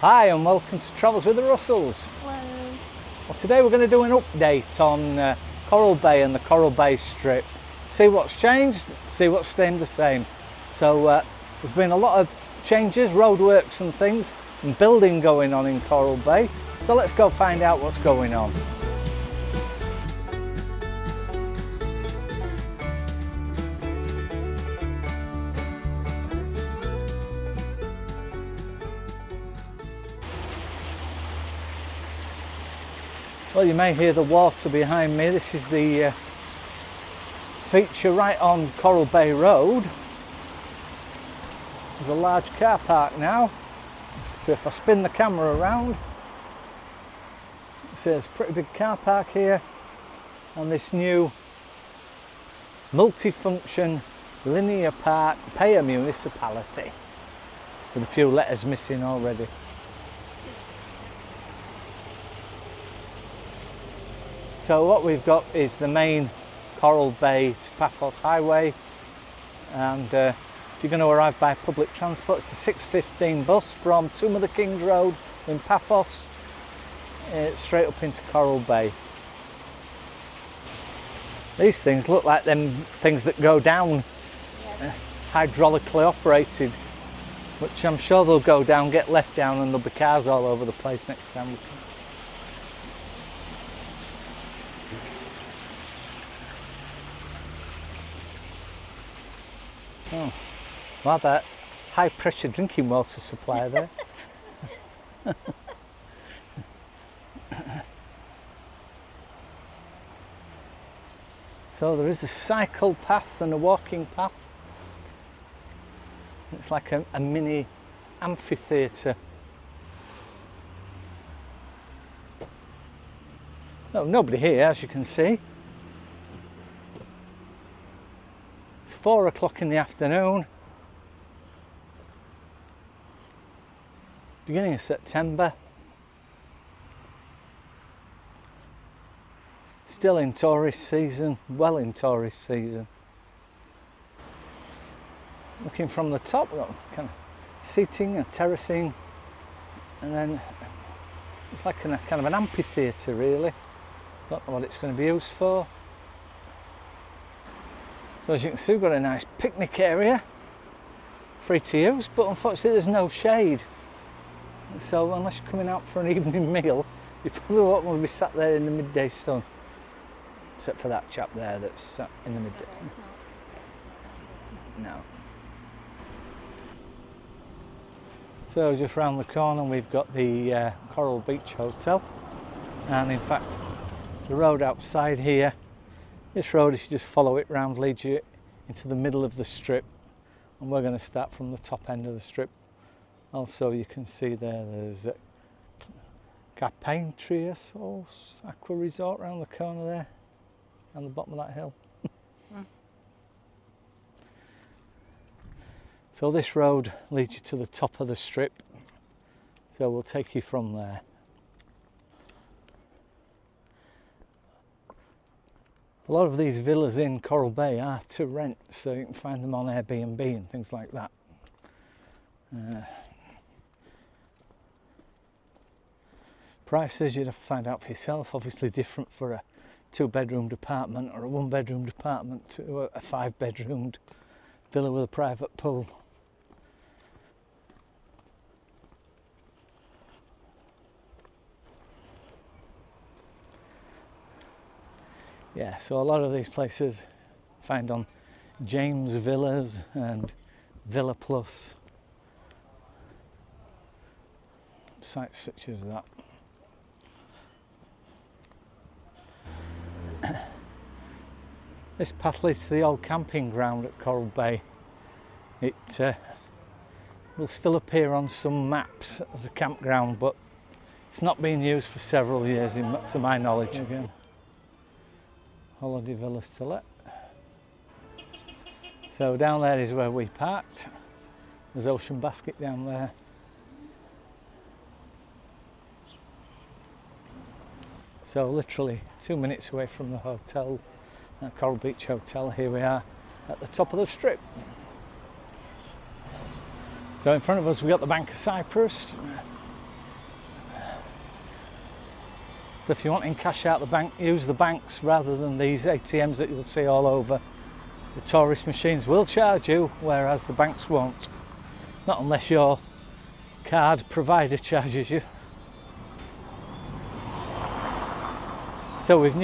Hi and welcome to Travels with the Russells. Hello. Well, today we're going to do an update on Coral Bay and the Coral Bay Strip. See what's changed, see what's staying the same. So there's been a lot of changes, roadworks and things, and building going on in Coral Bay. So let's go find out what's going on. Well, you may hear the water behind me. This is the feature right on Coral Bay Road. There's a large car park now. So if I spin the camera around, see there's a pretty big car park here on this new multifunction linear park payer municipality with a few letters missing already. So what we've got is the main Coral Bay to Paphos highway, and if you're going to arrive by public transport, it's the 6:15 bus from Tomb of the Kings Road in Paphos straight up into Coral Bay. These things look like them things that go down, hydraulically operated, which I'm sure they'll go down, get left down, and there'll be cars all over the place next time we come. Oh, rather high pressure drinking water supply there. So there is a cycle path and a walking path. It's like a mini amphitheatre. No, nobody here, as you can see. It's 4 o'clock in the afternoon, beginning of September. Still in tourist season, well in tourist season. Looking from the top, we've got kind of seating and terracing, and then it's like kind of an amphitheatre really. Don't know what it's going to be used for. So as you can see, we've got a nice picnic area, free to use, but unfortunately there's no shade. So unless you're coming out for an evening meal, you probably won't want to be sat there in the midday sun. Except for that chap there that's sat in the midday. No. So just round the corner we've got the Coral Beach Hotel, and in fact the road outside here, this road, if you just follow it round, leads you into the middle of the strip, and we're going to start from the top end of the strip. Also you can see there's a Carpentry Aqua Resort round the corner there, on the bottom of that hill. So this road leads you to the top of the strip, so we'll take you from there. A lot of these villas in Coral Bay are to rent, so you can find them on Airbnb and things like that. Prices you'd have to find out for yourself, obviously different for a 2-bedroomed apartment or a 1-bedroomed apartment to a 5-bedroomed villa with a private pool. Yeah, so a lot of these places find on James Villas and Villa Plus, sites such as that. This path leads to the old camping ground at Coral Bay. It will still appear on some maps as a campground, but it's not been used for several years to my knowledge. Again, holiday villas to let. So down there is where we parked. There's Ocean Basket down there. So literally 2 minutes away from the hotel, Coral Beach Hotel. Here we are at the top of the strip. So in front of us we've got the Bank of Cyprus, So if you want to cash out the bank, use the banks rather than these ATMs that you'll see all over. The tourist machines will charge you, whereas the banks won't. Not unless your card provider charges you. So with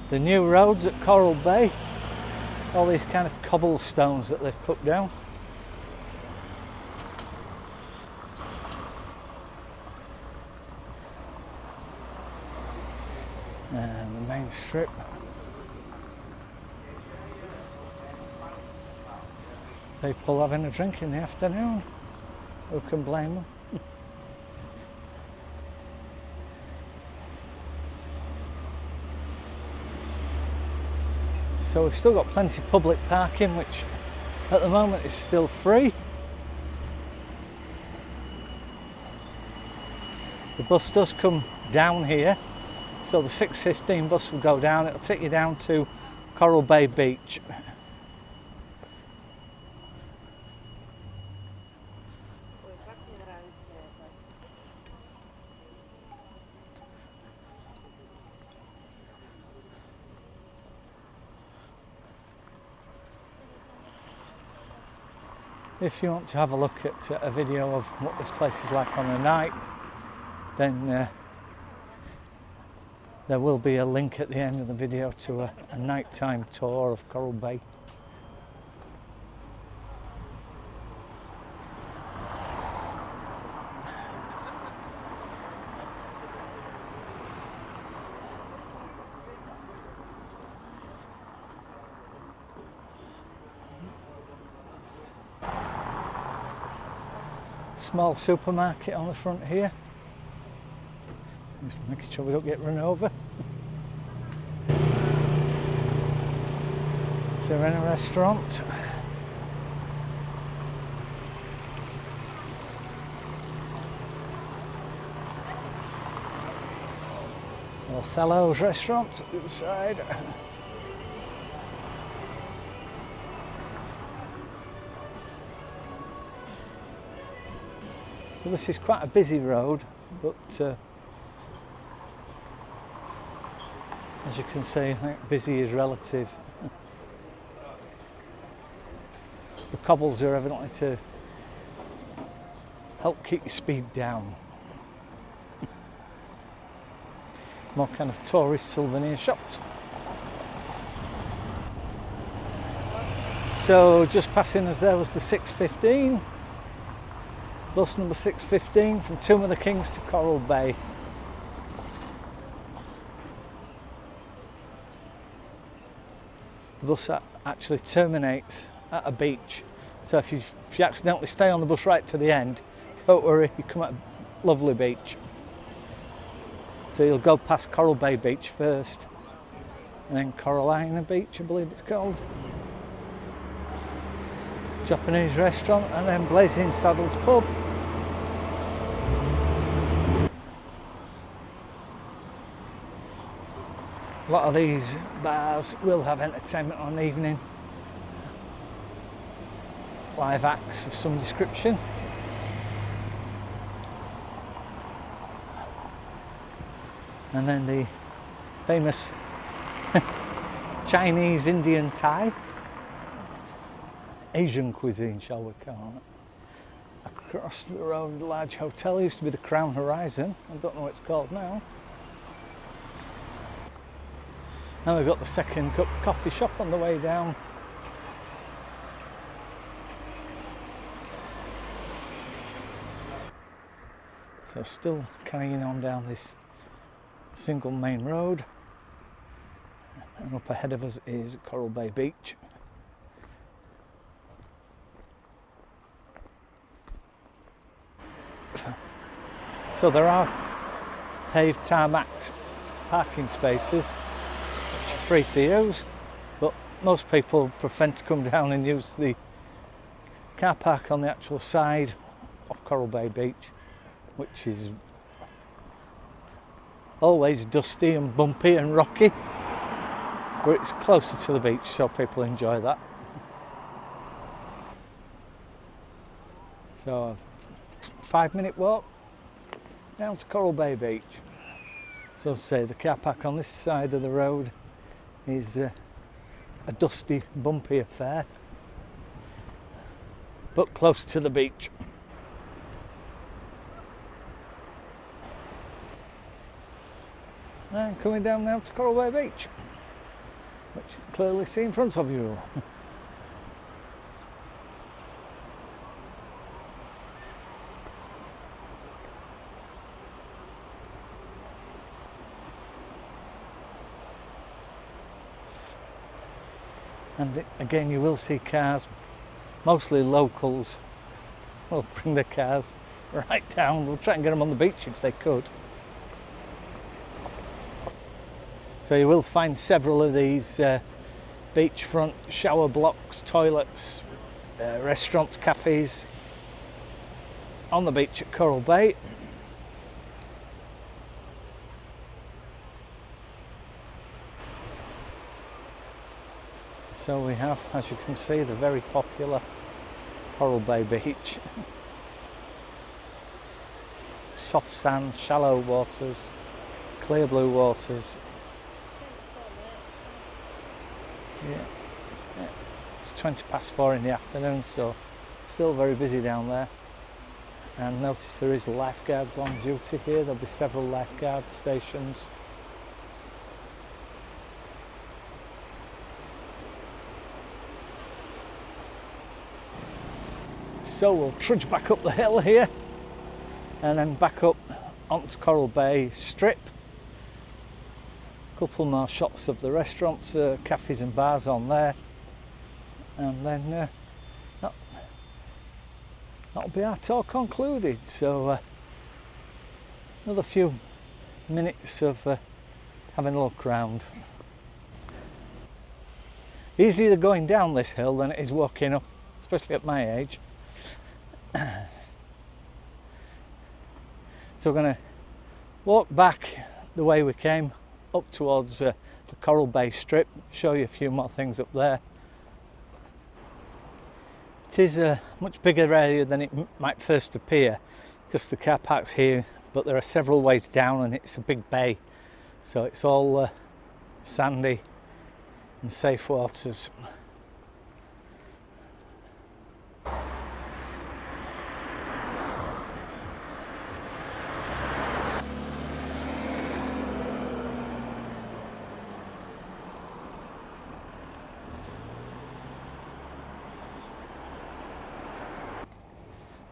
the new roads at Coral Bay, all these kind of cobblestones that they've put down. And the main strip. People having a drink in the afternoon. Who can blame them? So we've still got plenty of public parking, which at the moment is still free. The bus does come down here, so the 6:15 bus will go down. It'll take you down to Coral Bay Beach. If you want to have a look at a video of what this place is like on a night, then there will be a link at the end of the video to a nighttime tour of Coral Bay. Small supermarket on the front here. Just making sure we don't get run over. Serena restaurant. Othello's restaurant at the other side. So this is quite a busy road, but as you can see, I think busy is relative. The cobbles are evidently to help keep your speed down. More kind of tourist souvenir shops. So just passing us there was the 6:15. Bus number 6:15 from Tomb of the Kings to Coral Bay. The bus actually terminates at a beach, so if you accidentally stay on the bus right to the end, don't worry, you come at a lovely beach. So you'll go past Coral Bay Beach first, and then Coralina Beach, I believe it's called. Japanese restaurant, and then Blazing Saddles pub. A lot of these bars will have entertainment on the evening, live acts of some description. And then the famous Chinese, Indian, Thai, Asian cuisine, shall we call it. Across the road, the large hotel used to be the Crown Horizon. I don't know what it's called now. Now we've got the second cup coffee shop on the way down. So still carrying on down this single main road, and up ahead of us is Coral Bay Beach. So there are paved tarmacked parking spaces which are free to use, but most people prefer to come down and use the car park on the actual side of Coral Bay Beach, which is always dusty and bumpy and rocky, but it's closer to the beach, so people enjoy that. So a 5-minute walk down to Coral Bay Beach. So as I say, the car park on this side of the road is a dusty, bumpy affair, but close to the beach. And coming down now to Coral Bay Beach, which you can clearly see in front of you. And again, you will see cars, mostly locals, will bring their cars right down. They'll try and get them on the beach if they could. So you will find several of these beachfront shower blocks, toilets, restaurants, cafes on the beach at Coral Bay. So we have, as you can see, the very popular Coral Bay Beach. Soft sand, shallow waters, clear blue waters. Yeah. It's 4:20 in the afternoon, so still very busy down there. And notice there is lifeguards on duty here. There'll be several lifeguard stations. So we'll trudge back up the hill here and then back up onto Coral Bay Strip. A couple more shots of the restaurants, cafes and bars on there, and then that'll be our tour concluded. So another few minutes of having a look round. Easier going down this hill than it is walking up, especially at my age. So we're going to walk back the way we came up towards the Coral Bay Strip, show you a few more things up there. It is a much bigger area than it might first appear, because the car park's here, but there are several ways down and it's a big bay, so it's all sandy and safe waters.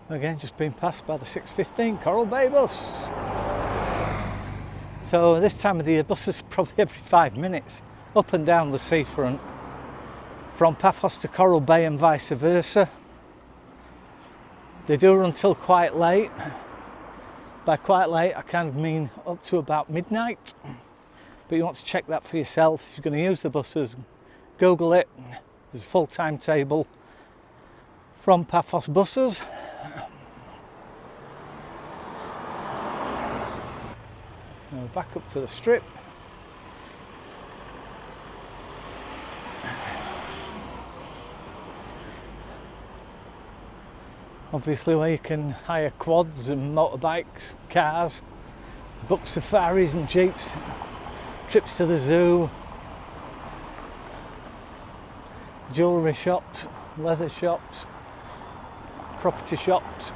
Again, just being passed by the 6:15 Coral Bay bus. So this time of the year, buses probably every 5 minutes up and down the seafront from Paphos to Coral Bay and vice versa. They do run till quite late. By quite late I kind of mean up to about midnight, but you want to check that for yourself. If you're going to use the buses, Google it. There's a full timetable from Paphos buses. So back up to the strip. Obviously where you can hire quads and motorbikes, cars, book safaris and jeeps, trips to the zoo, jewellery shops, leather shops, property shops.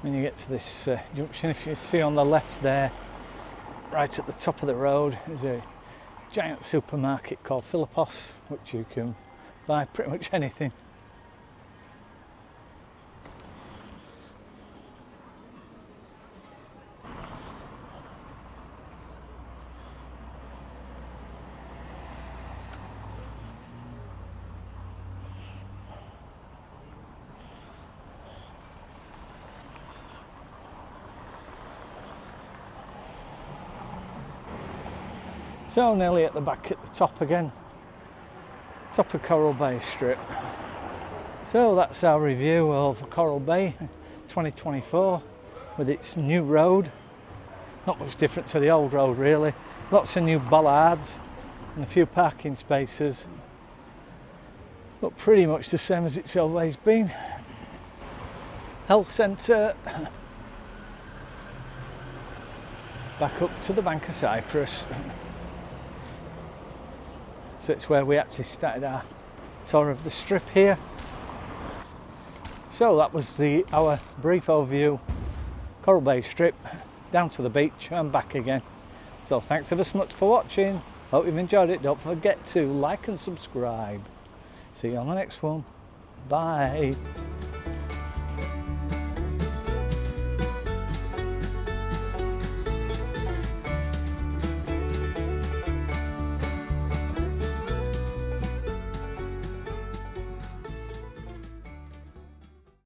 When you get to this junction, if you see on the left there, right at the top of the road, is a giant supermarket called Philippos, which you can buy pretty much anything. So nearly at the back at the top again, top of Coral Bay Strip. So that's our review of Coral Bay 2024 with its new road. Not much different to the old road really, Lots of new bollards and a few parking spaces, but pretty much the same as it's always been. Health centre, back up to the Bank of Cyprus. So it's where we actually started our tour of the strip here. So that was our brief overview, Coral Bay Strip, down to the beach and back again. So thanks ever so much for watching. Hope you've enjoyed it. Don't forget to like and subscribe. See you on the next one. Bye.